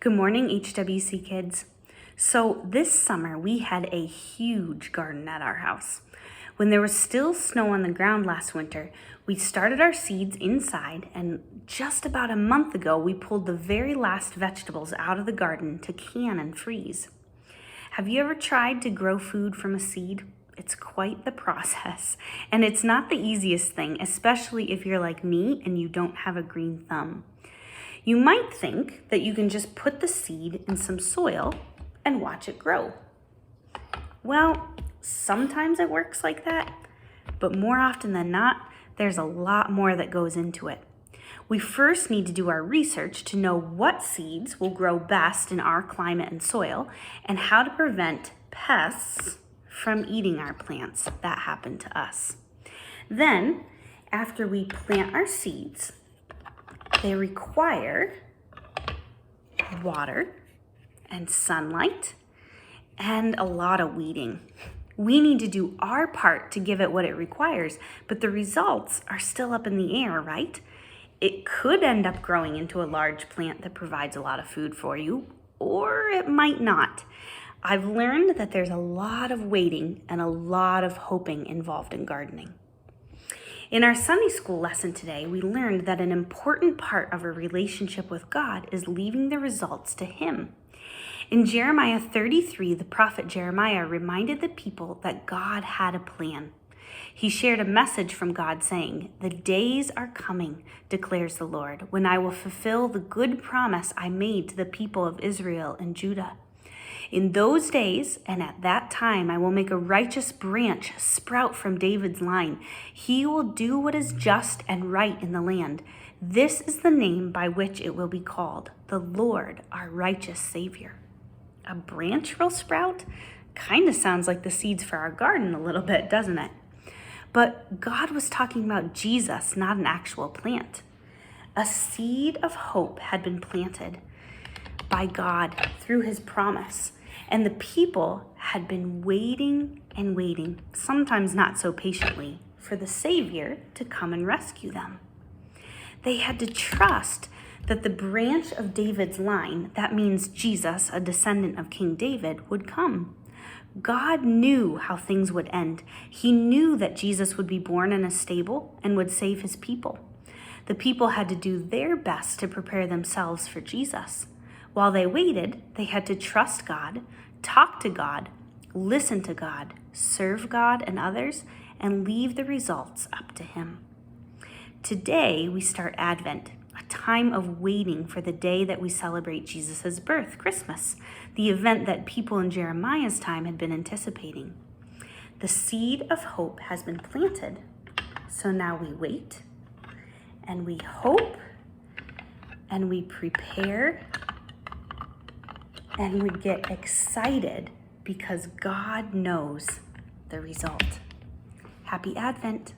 Good morning, HWC kids. So this summer we had a huge garden at our house. When there was still snow on the ground last winter, we started our seeds inside, and just about a month ago we pulled the very last vegetables out of the garden to can and freeze. Have you ever tried to grow food from a seed? It's quite the process, and it's not the easiest thing, especially if you're like me and you don't have a green thumb. You might think that you can just put the seed in some soil and watch it grow. Well, sometimes it works like that, but more often than not, there's a lot more that goes into it. We first need to do our research to know what seeds will grow best in our climate and soil, and how to prevent pests from eating our plants that happen to us. Then, after we plant our seeds, they require water and sunlight and a lot of weeding. We need to do our part to give it what it requires, but the results are still up in the air, right? It could end up growing into a large plant that provides a lot of food for you, or it might not. I've learned that there's a lot of waiting and a lot of hoping involved in gardening. In our Sunday school lesson today, we learned that an important part of a relationship with God is leaving the results to Him. In Jeremiah 33, the prophet Jeremiah reminded the people that God had a plan. He shared a message from God saying, "The days are coming, declares the Lord, when I will fulfill the good promise I made to the people of Israel and Judah. In those days and at that time, I will make a righteous branch sprout from David's line. He will do what is just and right in the land. This is the name by which it will be called, the Lord, our righteous Savior." A branch will sprout? Kind of sounds like the seeds for our garden a little bit, doesn't it? But God was talking about Jesus, not an actual plant. A seed of hope had been planted by God through His promise. And the people had been waiting and waiting, sometimes not so patiently, for the Savior to come and rescue them. They had to trust that the branch of David's line, that means Jesus, a descendant of King David, would come. God knew how things would end. He knew that Jesus would be born in a stable and would save His people. The people had to do their best to prepare themselves for Jesus. While they waited, they had to trust God, talk to God, listen to God, serve God and others, and leave the results up to Him. Today, we start Advent, a time of waiting for the day that we celebrate Jesus' birth, Christmas, the event that people in Jeremiah's time had been anticipating. The seed of hope has been planted, so now we wait, and we hope, and we prepare, and we get excited because God knows the result. Happy Advent.